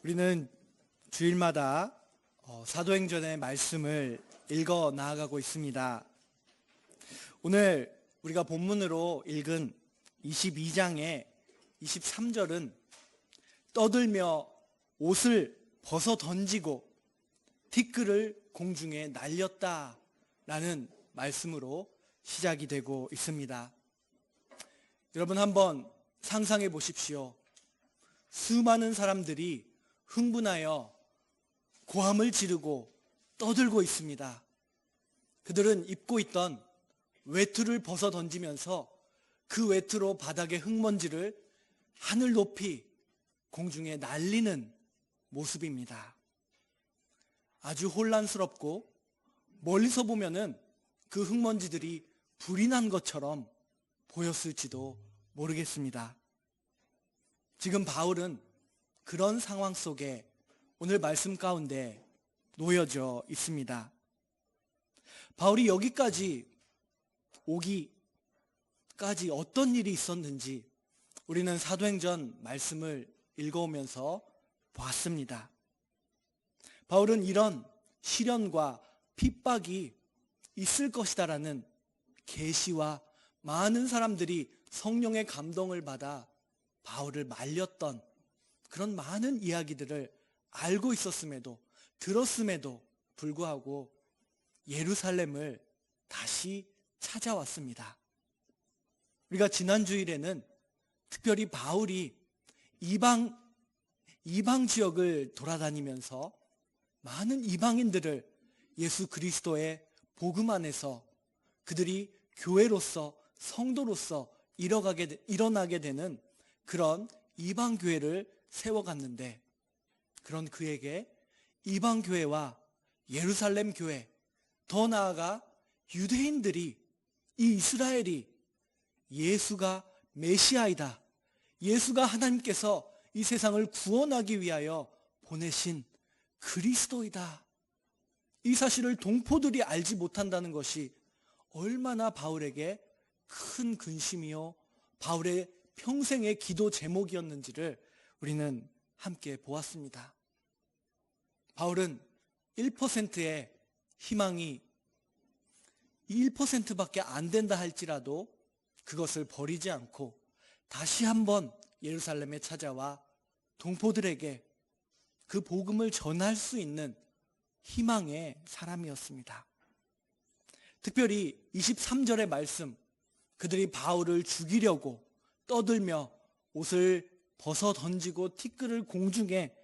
우리는 주일마다 사도행전의 말씀을 읽어 나아가고 있습니다. 오늘 우리가 본문으로 읽은 22장의 23절은 떠들며 옷을 벗어 던지고 티끌을 공중에 날렸다라는 말씀으로 시작이 되고 있습니다. 여러분 한번 상상해 보십시오. 수많은 사람들이 흥분하여 고함을 지르고 떠들고 있습니다. 그들은 입고 있던 외투를 벗어 던지면서 그 외투로 바닥의 흙먼지를 하늘 높이 공중에 날리는 모습입니다. 아주 혼란스럽고 멀리서 보면은 그 흙먼지들이 불이 난 것처럼 보였을지도 모르겠습니다. 지금 바울은 그런 상황 속에 오늘 말씀 가운데 놓여져 있습니다. 바울이 여기까지 오기까지 어떤 일이 있었는지 우리는 사도행전 말씀을 읽어오면서 봤습니다. 바울은 이런 시련과 핍박이 있을 것이다라는 계시와 많은 사람들이 성령의 감동을 받아 바울을 말렸던 그런 많은 이야기들을 알고 있었음에도 들었음에도 불구하고 예루살렘을 다시 찾아왔습니다. 우리가 지난 주일에는 특별히 바울이 이방 지역을 돌아다니면서 많은 이방인들을 예수 그리스도의 복음 안에서 그들이 교회로서 성도로서 일어나게 되는 그런 이방 교회를 세워갔는데, 그런 그에게 이방 교회와 예루살렘 교회, 더 나아가 유대인들이, 이 이스라엘이 예수가 메시아이다, 예수가 하나님께서 이 세상을 구원하기 위하여 보내신 그리스도이다, 이 사실을 동포들이 알지 못한다는 것이 얼마나 바울에게 큰 근심이요 바울의 평생의 기도 제목이었는지를 우리는 함께 보았습니다. 바울은 1%의 희망이 1%밖에 안 된다 할지라도 그것을 버리지 않고 다시 한번 예루살렘에 찾아와 동포들에게 그 복음을 전할 수 있는 희망의 사람이었습니다. 특별히 23절의 말씀, 그들이 바울을 죽이려고 떠들며 옷을 벗어 던지고 티끌을 공중에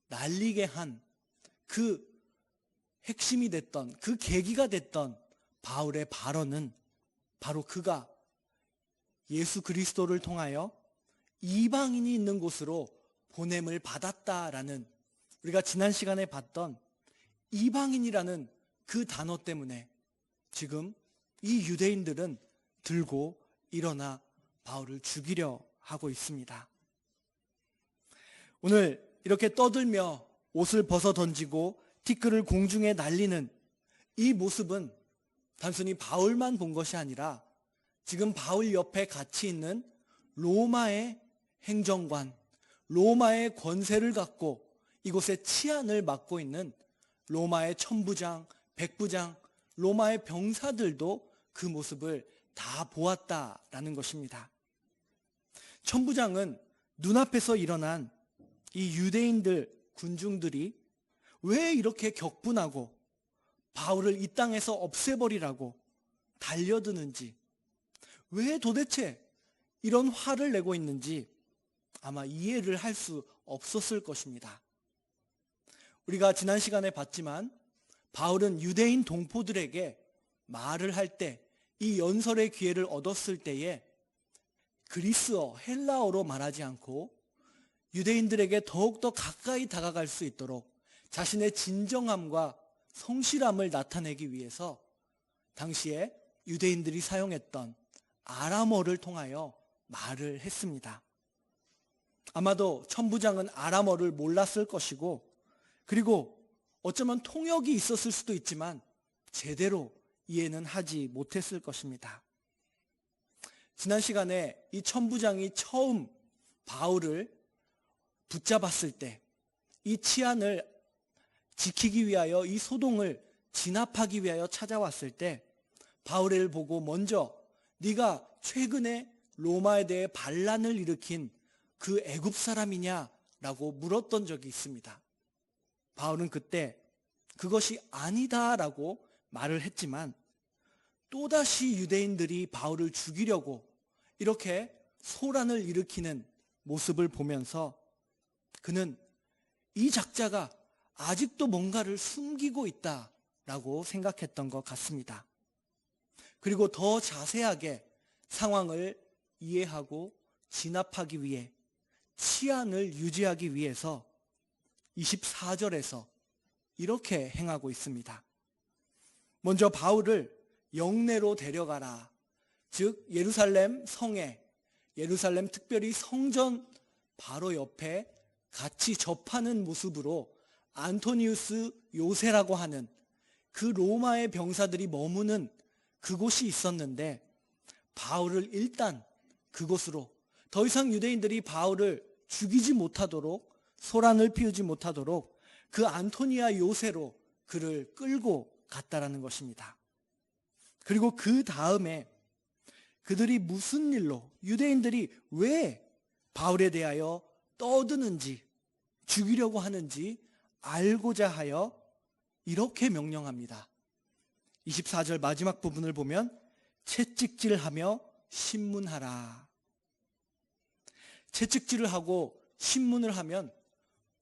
날리게 한 그 핵심이 됐던, 그 계기가 됐던 바울의 발언은 바로 그가 예수 그리스도를 통하여 이방인이 있는 곳으로 보냄을 받았다라는, 우리가 지난 시간에 봤던 이방인이라는 그 단어 때문에 지금 이 유대인들은 들고 일어나 바울을 죽이려 하고 있습니다. 오늘 이렇게 떠들며 옷을 벗어 던지고 티끌을 공중에 날리는 이 모습은 단순히 바울만 본 것이 아니라 지금 바울 옆에 같이 있는 로마의 행정관, 로마의 권세를 갖고 이곳의 치안을 맡고 있는 로마의 천부장, 백부장, 로마의 병사들도 그 모습을 다 보았다라는 것입니다. 천부장은 눈앞에서 일어난 이 유대인들, 군중들이 왜 이렇게 격분하고 바울을 이 땅에서 없애버리라고 달려드는지, 왜 도대체 이런 화를 내고 있는지 아마 이해를 할 수 없었을 것입니다. 우리가 지난 시간에 봤지만 바울은 유대인 동포들에게 말을 할 때, 이 연설의 기회를 얻었을 때에 그리스어, 헬라어로 말하지 않고 유대인들에게 더욱더 가까이 다가갈 수 있도록 자신의 진정함과 성실함을 나타내기 위해서 당시에 유대인들이 사용했던 아람어를 통하여 말을 했습니다. 아마도 천부장은 아람어를 몰랐을 것이고, 그리고 어쩌면 통역이 있었을 수도 있지만 제대로 이해는 하지 못했을 것입니다. 지난 시간에 이 천부장이 처음 바울을 붙잡았을 때 이 치안을 지키기 위하여 이 소동을 진압하기 위하여 찾아왔을 때 바울을 보고 먼저 네가 최근에 로마에 대해 반란을 일으킨 그 애굽 사람이냐라고 물었던 적이 있습니다. 바울은 그때 그것이 아니다라고 말을 했지만 또다시 유대인들이 바울을 죽이려고 이렇게 소란을 일으키는 모습을 보면서 그는 이 작자가 아직도 뭔가를 숨기고 있다라고 생각했던 것 같습니다. 그리고 더 자세하게 상황을 이해하고 진압하기 위해 치안을 유지하기 위해서 24절에서 이렇게 행하고 있습니다. 먼저 바울을 영내로 데려가라. 즉 예루살렘 성에, 예루살렘 특별히 성전 바로 옆에 같이 접하는 모습으로 안토니우스 요새라고 하는 그 로마의 병사들이 머무는 그곳이 있었는데 바울을 일단 그곳으로, 더 이상 유대인들이 바울을 죽이지 못하도록, 소란을 피우지 못하도록 그 안토니아 요새로 그를 끌고 갔다라는 것입니다. 그리고 그 다음에 그들이 무슨 일로, 유대인들이 왜 바울에 대하여 떠드는지, 죽이려고 하는지 알고자 하여 이렇게 명령합니다. 24절 마지막 부분을 보면 채찍질하며 신문하라. 채찍질을 하고 신문을 하면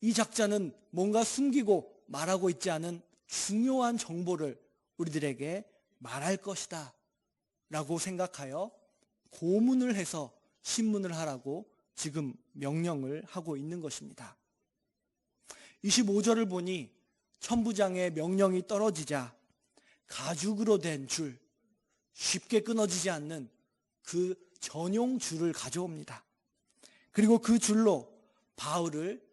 이 작자는 뭔가 숨기고 말하고 있지 않은 중요한 정보를 우리들에게 말할 것이다 라고 생각하여 고문을 해서 신문을 하라고 지금 명령을 하고 있는 것입니다. 25절을 보니 천부장의 명령이 떨어지자 가죽으로 된 줄, 쉽게 끊어지지 않는 그 전용 줄을 가져옵니다. 그리고 그 줄로 바울을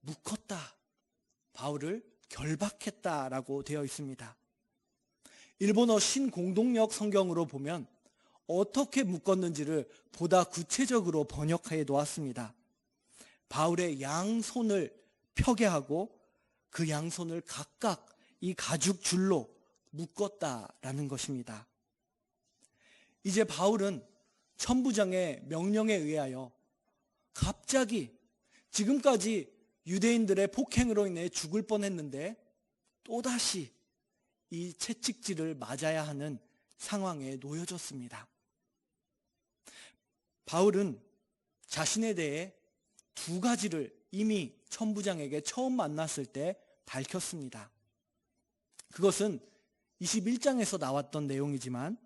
묶었다, 바울을 결박했다라고 되어 있습니다. 일본어 신공동역 성경으로 보면 어떻게 묶었는지를 보다 구체적으로 번역해 놓았습니다. 바울의 양손을 펴게 하고 그 양손을 각각 이 가죽 줄로 묶었다라는 것입니다. 이제 바울은 천부장의 명령에 의하여 갑자기 지금까지 유대인들의 폭행으로 인해 죽을 뻔했는데 또다시 이 채찍질을 맞아야 하는 상황에 놓여졌습니다. 바울은 자신에 대해 두 가지를 이미 천부장에게 처음 만났을 때 밝혔습니다. 그것은 21장에서 나왔던 내용이지만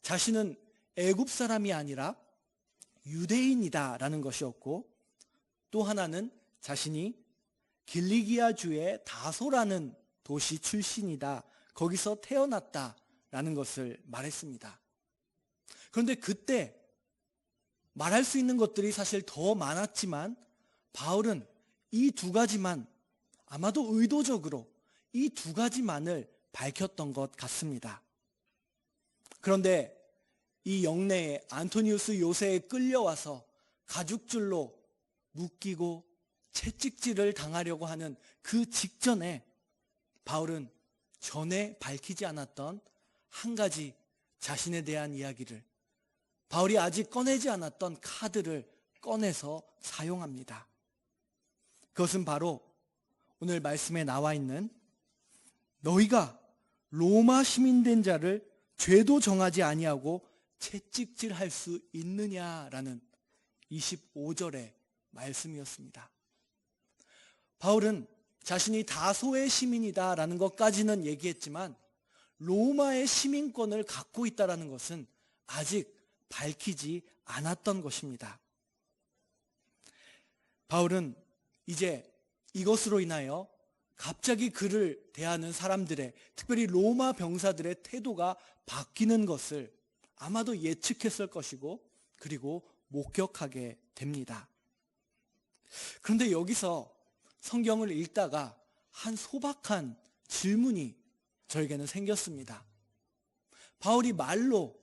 자신은 애굽 사람이 아니라 유대인이다라는 것이었고, 또 하나는 자신이 길리기아주의 다소라는 도시 출신이다, 거기서 태어났다라는 것을 말했습니다. 그런데 그때 말할 수 있는 것들이 사실 더 많았지만 바울은 이 두 가지만, 아마도 의도적으로 이 두 가지만을 밝혔던 것 같습니다. 그런데 이 영내에 안토니우스 요새에 끌려와서 가죽줄로 묶이고 채찍질을 당하려고 하는 그 직전에 바울은 전에 밝히지 않았던 한 가지 자신에 대한 이야기를, 바울이 아직 꺼내지 않았던 카드를 꺼내서 사용합니다. 그것은 바로 오늘 말씀에 나와 있는 너희가 로마 시민된 자를 죄도 정하지 아니하고 채찍질할 수 있느냐라는 25절의 말씀이었습니다. 바울은 자신이 다소의 시민이다라는 것까지는 얘기했지만 로마의 시민권을 갖고 있다라는 것은 아직 밝히지 않았던 것입니다. 바울은 이제 이것으로 인하여 갑자기 그를 대하는 사람들의, 특별히 로마 병사들의 태도가 바뀌는 것을 아마도 예측했을 것이고 그리고 목격하게 됩니다. 그런데 여기서 성경을 읽다가 한 소박한 질문이 저에게는 생겼습니다. 바울이 말로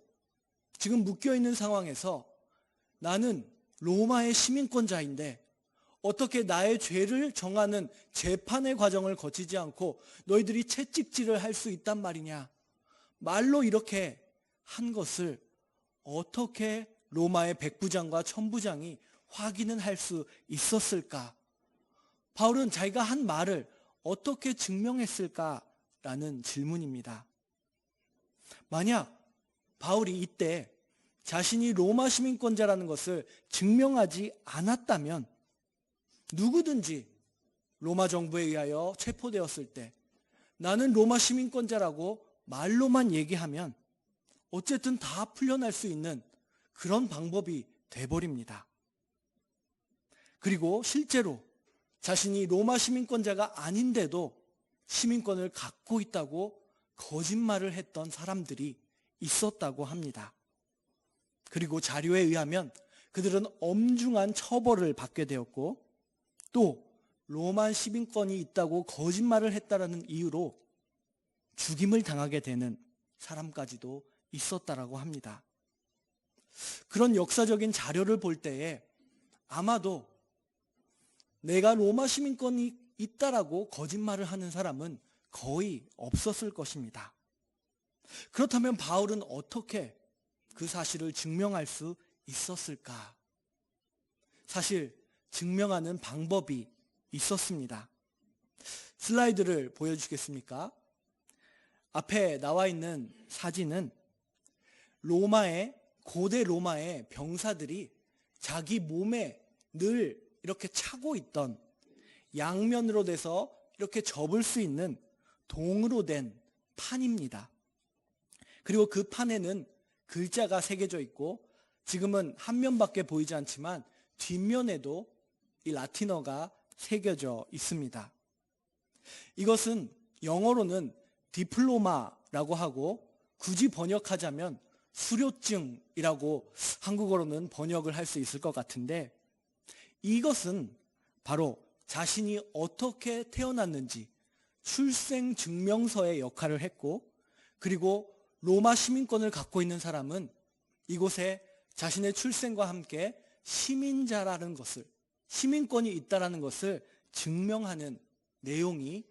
지금 묶여있는 상황에서 나는 로마의 시민권자인데 어떻게 나의 죄를 정하는 재판의 과정을 거치지 않고 너희들이 채찍질을 할 수 있단 말이냐. 말로 이렇게 한 것을 어떻게 로마의 백부장과 천부장이 확인은 할 수 있었을까? 바울은 자기가 한 말을 어떻게 증명했을까라는 질문입니다. 만약 바울이 이때 자신이 로마 시민권자라는 것을 증명하지 않았다면 누구든지 로마 정부에 의하여 체포되었을 때 나는 로마 시민권자라고 말로만 얘기하면 어쨌든 다 풀려날 수 있는 그런 방법이 돼버립니다. 그리고 실제로 자신이 로마 시민권자가 아닌데도 시민권을 갖고 있다고 거짓말을 했던 사람들이 있었다고 합니다. 그리고 자료에 의하면 그들은 엄중한 처벌을 받게 되었고 또 로마 시민권이 있다고 거짓말을 했다라는 이유로 죽임을 당하게 되는 사람까지도 있었다라고 합니다. 그런 역사적인 자료를 볼 때에 아마도 내가 로마 시민권이 있다라고 거짓말을 하는 사람은 거의 없었을 것입니다. 그렇다면 바울은 어떻게 그 사실을 증명할 수 있었을까? 사실 증명하는 방법이 있었습니다. 슬라이드를 보여주시겠습니까? 앞에 나와 있는 사진은 고대 로마의 병사들이 자기 몸에 늘 이렇게 차고 있던 양면으로 돼서 이렇게 접을 수 있는 동으로 된 판입니다. 그리고 그 판에는 글자가 새겨져 있고 지금은 한 면밖에 보이지 않지만 뒷면에도 이 라틴어가 새겨져 있습니다. 이것은 영어로는 디플로마라고 하고 굳이 번역하자면 수료증이라고 한국어로는 번역을 할 수 있을 것 같은데 이것은 바로 자신이 어떻게 태어났는지 출생증명서의 역할을 했고 그리고 로마 시민권을 갖고 있는 사람은 이곳에 자신의 출생과 함께 시민자라는 것을 시민권이 있다라는 것을 증명하는 내용이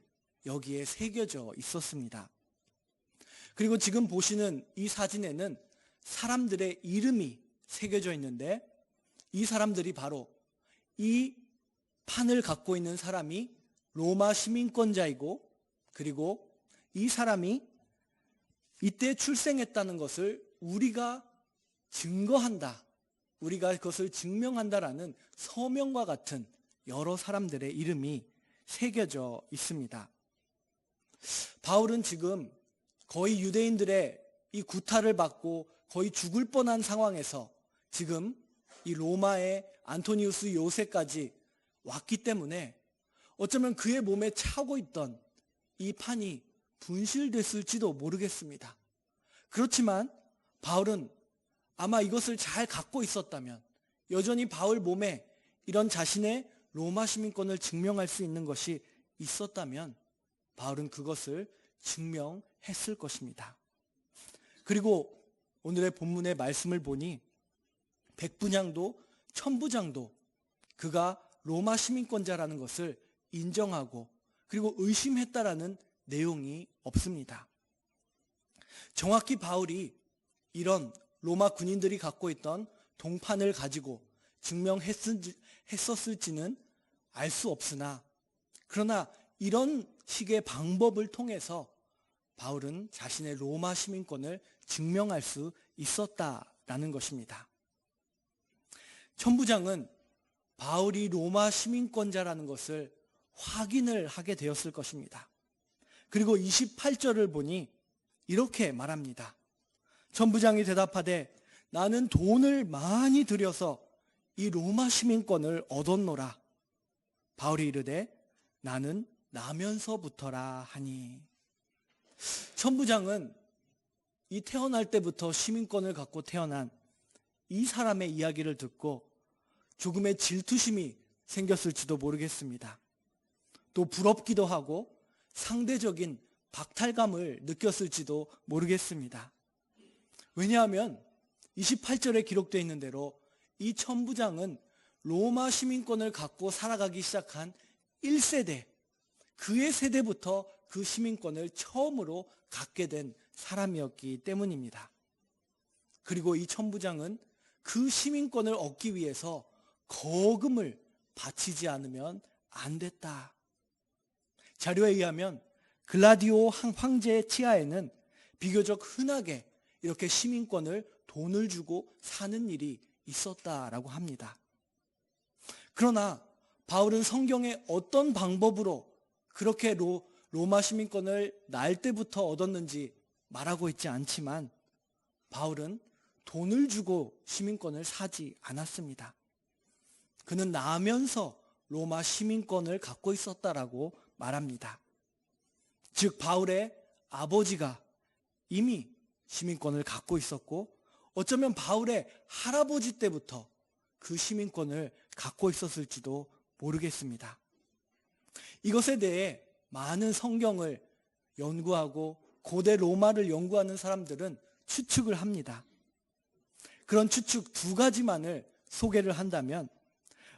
여기에 새겨져 있었습니다. 그리고 지금 보시는 이 사진에는 사람들의 이름이 새겨져 있는데 이 사람들이 바로 이 판을 갖고 있는 사람이 로마 시민권자이고 그리고 이 사람이 이때 출생했다는 것을 우리가 증거한다. 우리가 그것을 증명한다라는 서명과 같은 여러 사람들의 이름이 새겨져 있습니다. 바울은 지금 거의 유대인들의 이 구타를 받고 거의 죽을 뻔한 상황에서 지금 이 로마의 안토니우스 요새까지 왔기 때문에 어쩌면 그의 몸에 차고 있던 이 판이 분실됐을지도 모르겠습니다. 그렇지만 바울은 아마 이것을 잘 갖고 있었다면 여전히 바울 몸에 이런 자신의 로마 시민권을 증명할 수 있는 것이 있었다면 바울은 그것을 증명했을 것입니다. 그리고 오늘의 본문의 말씀을 보니 백부장도 천부장도 그가 로마 시민권자라는 것을 인정하고 그리고 의심했다라는 내용이 없습니다. 정확히 바울이 이런 로마 군인들이 갖고 있던 동판을 가지고 증명했었을지는 알 수 없으나 그러나 이런 식의 방법을 통해서 바울은 자신의 로마 시민권을 증명할 수 있었다라는 것입니다. 천부장은 바울이 로마 시민권자라는 것을 확인을 하게 되었을 것입니다. 그리고 28절을 보니 이렇게 말합니다. 천부장이 대답하되 나는 돈을 많이 들여서 이 로마 시민권을 얻었노라. 바울이 이르되 나는 나면서부터라 하니. 천부장은 이 태어날 때부터 시민권을 갖고 태어난 이 사람의 이야기를 듣고 조금의 질투심이 생겼을지도 모르겠습니다. 또 부럽기도 하고 상대적인 박탈감을 느꼈을지도 모르겠습니다. 왜냐하면 28절에 기록되어 있는 대로 이 천부장은 로마 시민권을 갖고 살아가기 시작한 1세대, 그의 세대부터 그 시민권을 처음으로 갖게 된 사람이었기 때문입니다. 그리고 이 천부장은 그 시민권을 얻기 위해서 거금을 바치지 않으면 안 됐다. 자료에 의하면 글라디오 황제의 치하에는 비교적 흔하게 이렇게 시민권을 돈을 주고 사는 일이 있었다라고 합니다. 그러나 바울은 성경의 어떤 방법으로 그렇게 로마 시민권을 날 때부터 얻었는지 말하고 있지 않지만 바울은 돈을 주고 시민권을 사지 않았습니다. 그는 나면서 로마 시민권을 갖고 있었다라고 말합니다. 즉 바울의 아버지가 이미 시민권을 갖고 있었고 어쩌면 바울의 할아버지 때부터 그 시민권을 갖고 있었을지도 모르겠습니다. 이것에 대해 많은 성경을 연구하고 고대 로마를 연구하는 사람들은 추측을 합니다. 그런 추측 두 가지만을 소개를 한다면,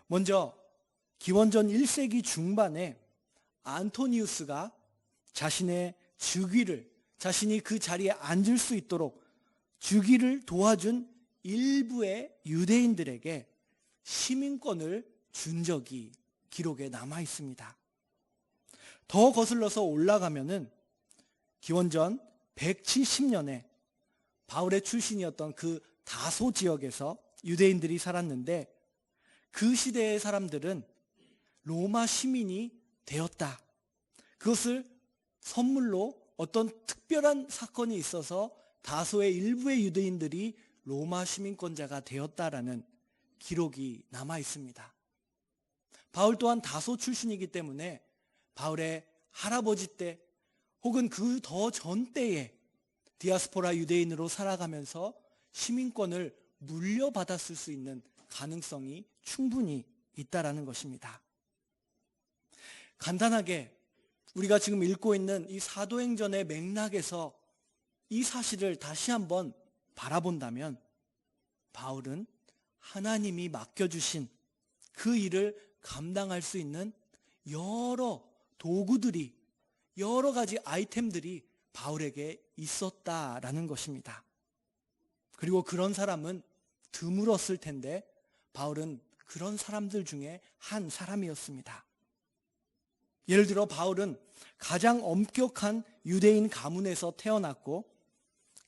먼저 기원전 1세기 중반에 안토니우스가 자신의 즉위를, 자신이 그 자리에 앉을 수 있도록 즉위를 도와준 일부의 유대인들에게 시민권을 준 적이 기록에 남아 있습니다. 더 거슬러서 올라가면은 기원전 170년에 바울의 출신이었던 그 다소 지역에서 유대인들이 살았는데 그 시대의 사람들은 로마 시민이 되었다. 그것을 선물로 어떤 특별한 사건이 있어서 다소의 일부의 유대인들이 로마 시민권자가 되었다라는 기록이 남아 있습니다. 바울 또한 다소 출신이기 때문에 바울의 할아버지 때 혹은 그 더 전 때에 디아스포라 유대인으로 살아가면서 시민권을 물려받았을 수 있는 가능성이 충분히 있다라는 것입니다. 간단하게 우리가 지금 읽고 있는 이 사도행전의 맥락에서 이 사실을 다시 한번 바라본다면 바울은 하나님이 맡겨주신 그 일을 감당할 수 있는 여러 도구들이, 여러 가지 아이템들이 바울에게 있었다라는 것입니다. 그리고 그런 사람은 드물었을 텐데 바울은 그런 사람들 중에 한 사람이었습니다. 예를 들어 바울은 가장 엄격한 유대인 가문에서 태어났고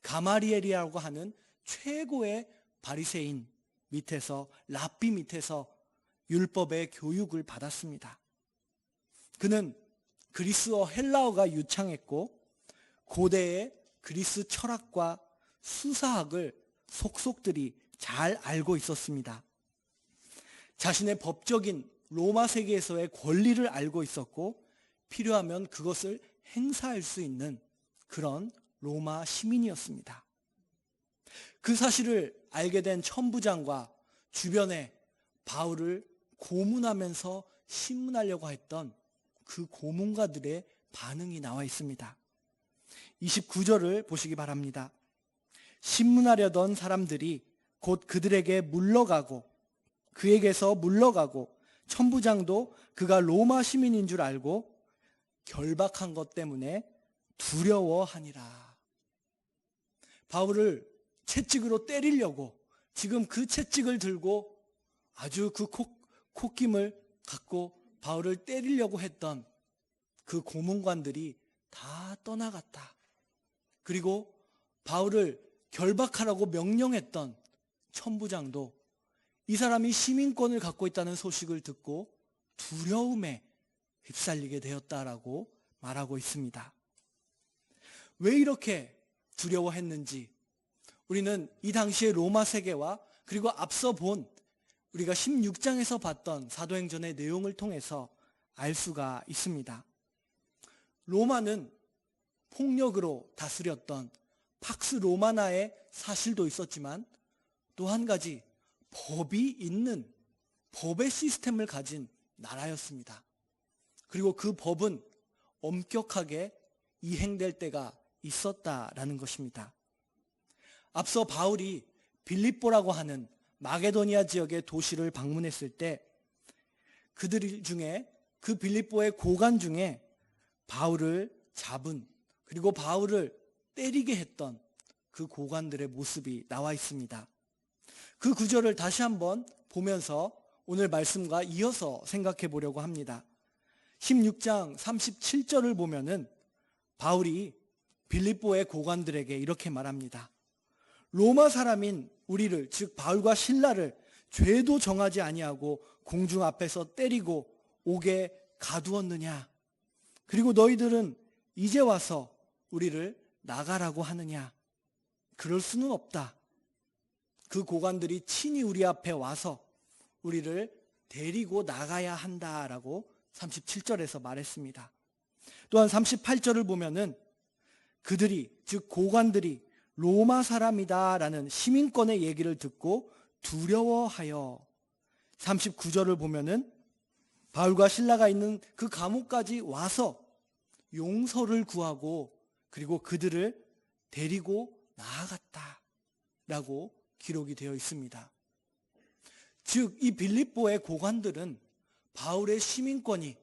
가마리엘이라고 하는 최고의 바리새인 밑에서, 랍비 밑에서 율법의 교육을 받았습니다. 그는 그리스어, 헬라어가 유창했고 고대의 그리스 철학과 수사학을 속속들이 잘 알고 있었습니다. 자신의 법적인 로마 세계에서의 권리를 알고 있었고 필요하면 그것을 행사할 수 있는 그런 로마 시민이었습니다. 그 사실을 알게 된 천부장과 주변에 바울을 고문하면서 신문하려고 했던 그 고문가들의 반응이 나와 있습니다. 29절을 보시기 바랍니다. 신문하려던 사람들이 곧 그들에게 물러가고 그에게서 물러가고 천부장도 그가 로마 시민인 줄 알고 결박한 것 때문에 두려워하니라. 바울을 채찍으로 때리려고 지금 그 채찍을 들고 아주 그 콧김을 갖고 바울을 때리려고 했던 그 고문관들이 다 떠나갔다. 그리고 바울을 결박하라고 명령했던 천부장도 이 사람이 시민권을 갖고 있다는 소식을 듣고 두려움에 휩쓸리게 되었다라고 말하고 있습니다. 왜 이렇게 두려워했는지 우리는 이 당시의 로마 세계와 그리고 앞서 본 우리가 16장에서 봤던 사도행전의 내용을 통해서 알 수가 있습니다. 로마는 폭력으로 다스렸던 팍스 로마나의 사실도 있었지만 또 한 가지 법이 있는 법의 시스템을 가진 나라였습니다. 그리고 그 법은 엄격하게 이행될 때가 있었다라는 것입니다. 앞서 바울이 빌립보라고 하는 마게도니아 지역의 도시를 방문했을 때 그들 중에 그 빌립보의 고관 중에 바울을 잡은, 그리고 바울을 때리게 했던 그 고관들의 모습이 나와 있습니다. 그 구절을 다시 한번 보면서 오늘 말씀과 이어서 생각해 보려고 합니다. 16장 37절을 보면은 바울이 빌립보의 고관들에게 이렇게 말합니다. 로마 사람인 우리를, 즉 바울과 실라를 죄도 정하지 아니하고 공중 앞에서 때리고 옥에 가두었느냐? 그리고 너희들은 이제 와서 우리를 나가라고 하느냐? 그럴 수는 없다. 그 고관들이 친히 우리 앞에 와서 우리를 데리고 나가야 한다라고 37절에서 말했습니다. 또한 38절을 보면은 그들이, 즉 고관들이 로마 사람이다라는 시민권의 얘기를 듣고 두려워하여, 39절을 보면은 바울과 실라가 있는 그 감옥까지 와서 용서를 구하고 그리고 그들을 데리고 나아갔다라고 기록이 되어 있습니다. 즉 이 빌립보의 고관들은 바울의 시민권이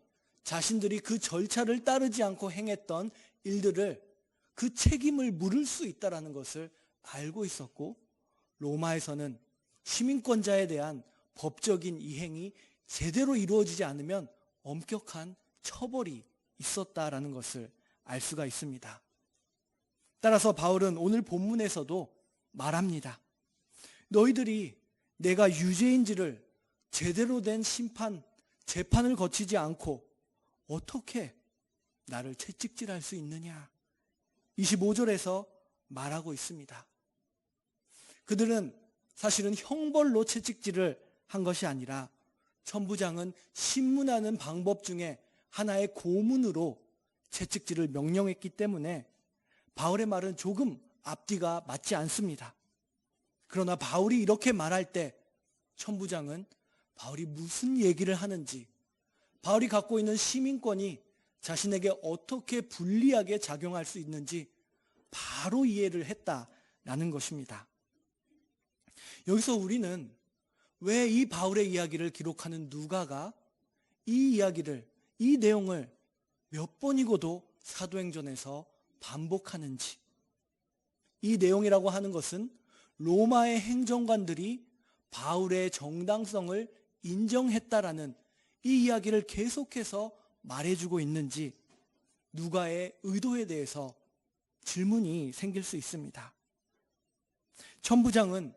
자신들이 그 절차를 따르지 않고 행했던 일들을, 그 책임을 물을 수 있다는 것을 알고 있었고, 로마에서는 시민권자에 대한 법적인 이행이 제대로 이루어지지 않으면 엄격한 처벌이 있었다라는 것을 알 수가 있습니다. 따라서 바울은 오늘 본문에서도 말합니다. 너희들이 내가 유죄인지를 제대로 된 재판을 거치지 않고 어떻게 나를 채찍질할 수 있느냐? 25절에서 말하고 있습니다. 그들은 사실은 형벌로 채찍질을 한 것이 아니라 천부장은 신문하는 방법 중에 하나의 고문으로 채찍질을 명령했기 때문에 바울의 말은 조금 앞뒤가 맞지 않습니다. 그러나 바울이 이렇게 말할 때 천부장은 바울이 무슨 얘기를 하는지, 바울이 갖고 있는 시민권이 자신에게 어떻게 불리하게 작용할 수 있는지 바로 이해를 했다라는 것입니다. 여기서 우리는 왜 이 바울의 이야기를 기록하는 누가가 이 이야기를, 이 내용을 몇 번이고도 사도행전에서 반복하는지, 이 내용이라고 하는 것은 로마의 행정관들이 바울의 정당성을 인정했다라는 이 이야기를 계속해서 말해주고 있는지 누가의 의도에 대해서 질문이 생길 수 있습니다. 천부장은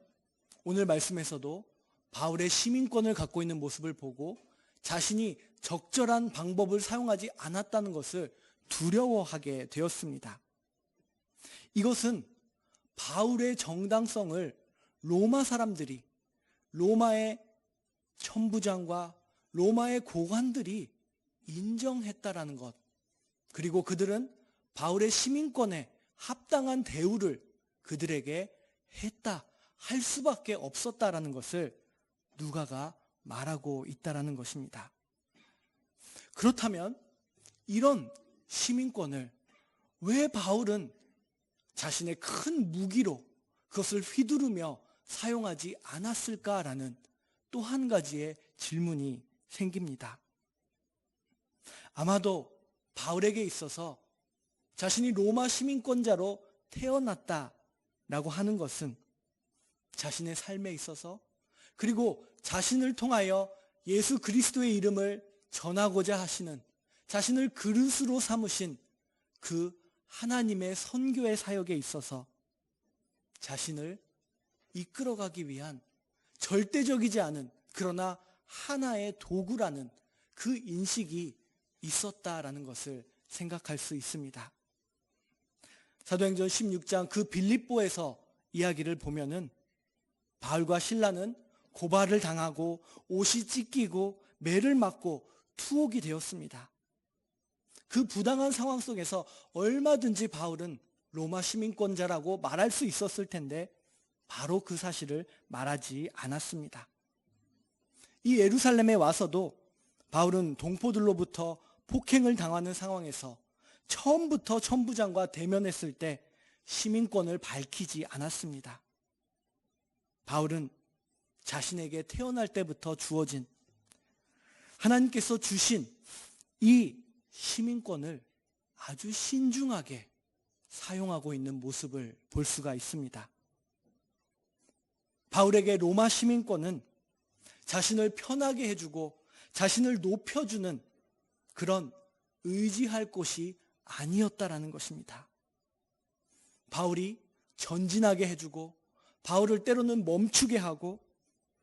오늘 말씀에서도 바울의 시민권을 갖고 있는 모습을 보고 자신이 적절한 방법을 사용하지 않았다는 것을 두려워하게 되었습니다. 이것은 바울의 정당성을 로마 사람들이, 로마의 천부장과 로마의 고관들이 인정했다라는 것, 그리고 그들은 바울의 시민권에 합당한 대우를 그들에게 할 수밖에 없었다라는 것을 누가가 말하고 있다라는 것입니다. 그렇다면 이런 시민권을 왜 바울은 자신의 큰 무기로 그것을 휘두르며 사용하지 않았을까라는 또 한 가지의 질문이 생깁니다. 아마도 바울에게 있어서 자신이 로마 시민권자로 태어났다라고 하는 것은 자신의 삶에 있어서, 그리고 자신을 통하여 예수 그리스도의 이름을 전하고자 하시는, 자신을 그릇으로 삼으신 그 하나님의 선교의 사역에 있어서 자신을 이끌어가기 위한 절대적이지 않은, 그러나 하나의 도구라는 그 인식이 있었다라는 것을 생각할 수 있습니다. 사도행전 16장 그 빌립보에서 이야기를 보면은 바울과 실라는 고발을 당하고 옷이 찢기고 매를 맞고 투옥이 되었습니다. 그 부당한 상황 속에서 얼마든지 바울은 로마 시민권자라고 말할 수 있었을 텐데 바로 그 사실을 말하지 않았습니다. 이 예루살렘에 와서도 바울은 동포들로부터 폭행을 당하는 상황에서 처음부터 천부장과 대면했을 때 시민권을 밝히지 않았습니다. 바울은 자신에게 태어날 때부터 주어진 하나님께서 주신 이 시민권을 아주 신중하게 사용하고 있는 모습을 볼 수가 있습니다. 바울에게 로마 시민권은 자신을 편하게 해주고 자신을 높여주는 그런 의지할 곳이 아니었다라는 것입니다. 바울이 전진하게 해주고 바울을 때로는 멈추게 하고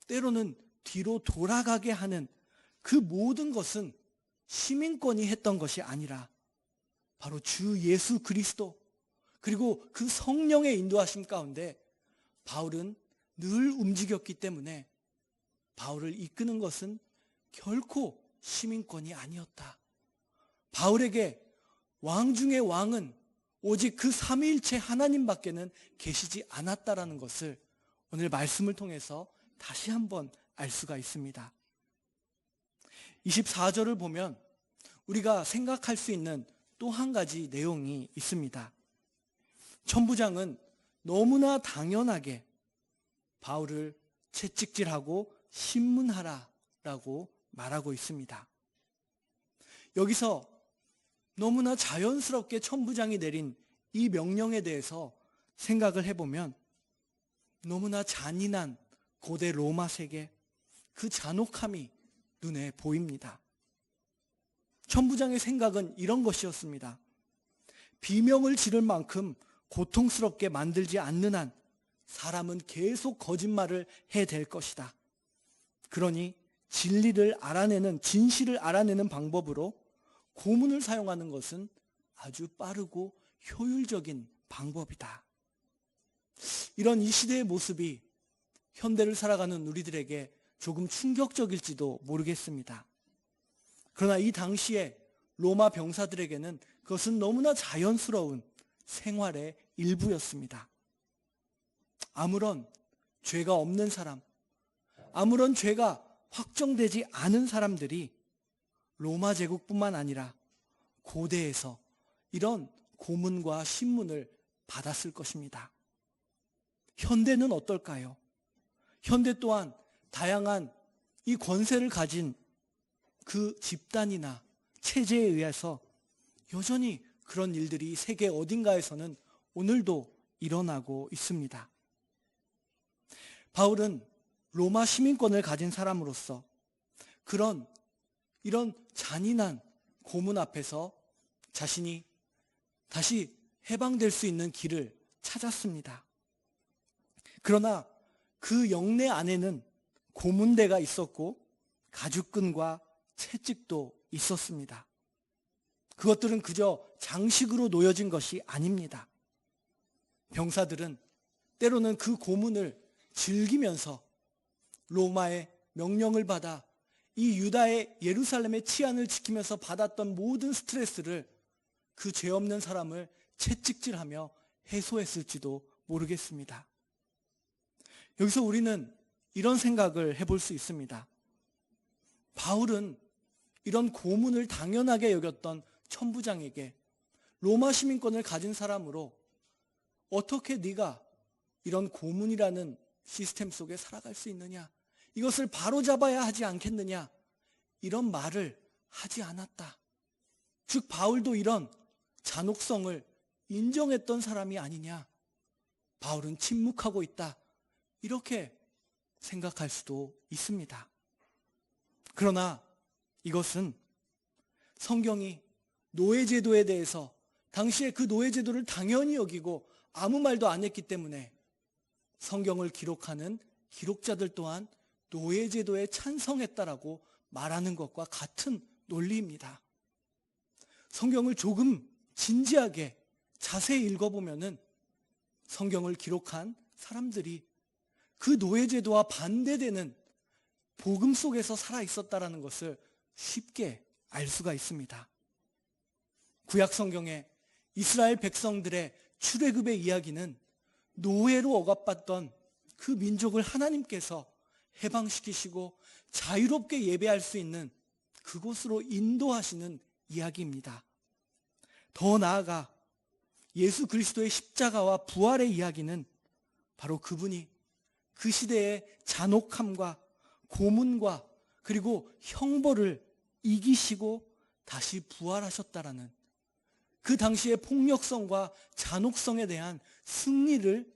때로는 뒤로 돌아가게 하는 그 모든 것은 시민권이 했던 것이 아니라 바로 주 예수 그리스도 그리고 그 성령의 인도하심 가운데 바울은 늘 움직였기 때문에 바울을 이끄는 것은 결코 시민권이 아니었다. 바울에게 왕 중의 왕은 오직 그 삼위일체 하나님밖에는 계시지 않았다라는 것을 오늘 말씀을 통해서 다시 한번 알 수가 있습니다. 24절을 보면 우리가 생각할 수 있는 또 한 가지 내용이 있습니다. 천부장은 너무나 당연하게 바울을 채찍질하고 신문하라라고 말하고 있습니다. 여기서 너무나 자연스럽게 천부장이 내린 이 명령에 대해서 생각을 해보면 너무나 잔인한 고대 로마 세계 그 잔혹함이 눈에 보입니다. 천부장의 생각은 이런 것이었습니다. 비명을 지를 만큼 고통스럽게 만들지 않는 한 사람은 계속 거짓말을 해댈 것이다. 그러니 진실을 알아내는 방법으로 고문을 사용하는 것은 아주 빠르고 효율적인 방법이다. 이런 이 시대의 모습이 현대를 살아가는 우리들에게 조금 충격적일지도 모르겠습니다. 그러나 이 당시에 로마 병사들에게는 그것은 너무나 자연스러운 생활의 일부였습니다. 아무런 죄가 없는 사람, 아무런 죄가 확정되지 않은 사람들이 로마 제국뿐만 아니라 고대에서 이런 고문과 신문을 받았을 것입니다. 현대는 어떨까요? 현대 또한 다양한 이 권세를 가진 그 집단이나 체제에 의해서 여전히 그런 일들이 세계 어딘가에서는 오늘도 일어나고 있습니다. 바울은 로마 시민권을 가진 사람으로서 이런 잔인한 고문 앞에서 자신이 다시 해방될 수 있는 길을 찾았습니다. 그러나 그 영내 안에는 고문대가 있었고 가죽끈과 채찍도 있었습니다. 그것들은 그저 장식으로 놓여진 것이 아닙니다. 병사들은 때로는 그 고문을 즐기면서 로마의 명령을 받아 이 유다의 예루살렘의 치안을 지키면서 받았던 모든 스트레스를 그 죄 없는 사람을 채찍질하며 해소했을지도 모르겠습니다. 여기서 우리는 이런 생각을 해볼 수 있습니다. 바울은 이런 고문을 당연하게 여겼던 천부장에게 로마 시민권을 가진 사람으로 어떻게 네가 이런 고문이라는 시스템 속에 살아갈 수 있느냐, 이것을 바로잡아야 하지 않겠느냐, 이런 말을 하지 않았다. 즉 바울도 이런 잔혹성을 인정했던 사람이 아니냐, 바울은 침묵하고 있다, 이렇게 생각할 수도 있습니다. 그러나 이것은 성경이 노예제도에 대해서 당시에 그 노예제도를 당연히 여기고 아무 말도 안 했기 때문에 성경을 기록하는 기록자들 또한 노예제도에 찬성했다라고 말하는 것과 같은 논리입니다. 성경을 조금 진지하게 자세히 읽어보면은 성경을 기록한 사람들이 그 노예제도와 반대되는 복음 속에서 살아 있었다라는 것을 쉽게 알 수가 있습니다. 구약 성경에 이스라엘 백성들의 출애굽의 이야기는 노예로 억압받던 그 민족을 하나님께서 해방시키시고 자유롭게 예배할 수 있는 그곳으로 인도하시는 이야기입니다. 더 나아가 예수 그리스도의 십자가와 부활의 이야기는 바로 그분이 그 시대의 잔혹함과 고문과 그리고 형벌을 이기시고 다시 부활하셨다라는 그 당시의 폭력성과 잔혹성에 대한 승리를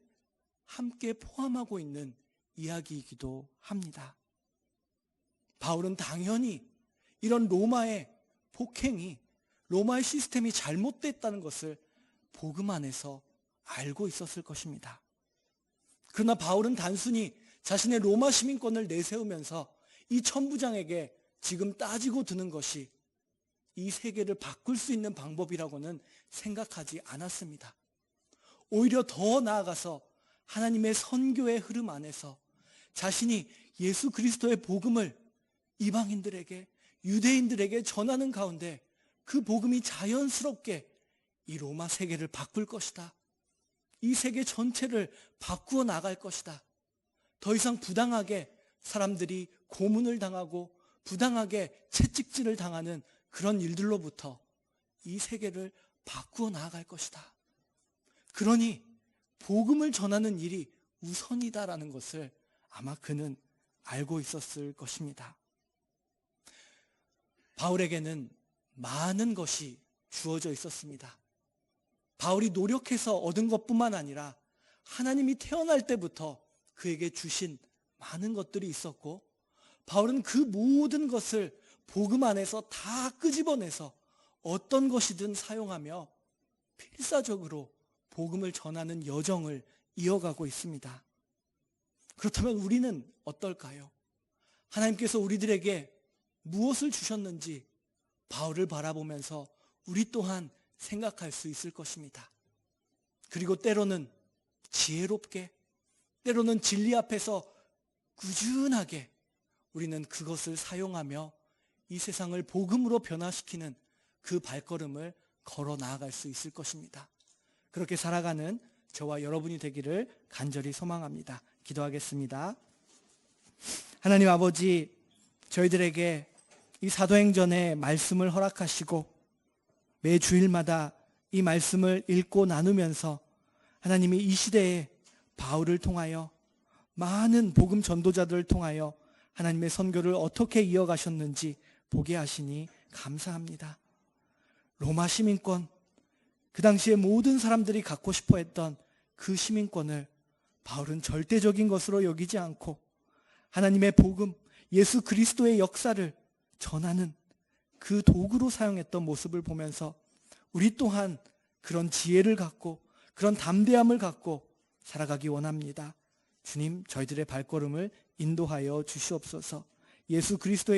함께 포함하고 있는 이야기이기도 합니다. 바울은 당연히 이런 로마의 폭행이, 로마의 시스템이 잘못됐다는 것을 복음 안에서 알고 있었을 것입니다. 그러나 바울은 단순히 자신의 로마 시민권을 내세우면서 이 천부장에게 지금 따지고 드는 것이 이 세계를 바꿀 수 있는 방법이라고는 생각하지 않았습니다. 오히려 더 나아가서 하나님의 선교의 흐름 안에서 자신이 예수 그리스도의 복음을 이방인들에게, 유대인들에게 전하는 가운데 그 복음이 자연스럽게 이 로마 세계를 바꿀 것이다. 이 세계 전체를 바꾸어 나갈 것이다. 더 이상 부당하게 사람들이 고문을 당하고 부당하게 채찍질을 당하는 그런 일들로부터 이 세계를 바꾸어 나아갈 것이다. 그러니 복음을 전하는 일이 우선이다라는 것을 아마 그는 알고 있었을 것입니다. 바울에게는 많은 것이 주어져 있었습니다. 바울이 노력해서 얻은 것뿐만 아니라 하나님이 태어날 때부터 그에게 주신 많은 것들이 있었고, 바울은 그 모든 것을 복음 안에서 다 끄집어내서 어떤 것이든 사용하며 필사적으로 복음을 전하는 여정을 이어가고 있습니다. 그렇다면 우리는 어떨까요? 하나님께서 우리들에게 무엇을 주셨는지 바울을 바라보면서 우리 또한 생각할 수 있을 것입니다. 그리고 때로는 지혜롭게, 때로는 진리 앞에서 꾸준하게 우리는 그것을 사용하며 이 세상을 복음으로 변화시키는 그 발걸음을 걸어 나아갈 수 있을 것입니다. 그렇게 살아가는 저와 여러분이 되기를 간절히 소망합니다. 기도하겠습니다. 하나님 아버지, 저희들에게 이 사도행전의 말씀을 허락하시고 매 주일마다 이 말씀을 읽고 나누면서 하나님이 이 시대에 바울을 통하여 많은 복음 전도자들을 통하여 하나님의 선교를 어떻게 이어가셨는지 보게 하시니 감사합니다. 로마 시민권, 그 당시에 모든 사람들이 갖고 싶어 했던 그 시민권을 바울은 절대적인 것으로 여기지 않고 하나님의 복음, 예수 그리스도의 역사를 전하는 그 도구로 사용했던 모습을 보면서 우리 또한 그런 지혜를 갖고 그런 담대함을 갖고 살아가기 원합니다. 주님, 저희들의 발걸음을 인도하여 주시옵소서. 예수 그리스도의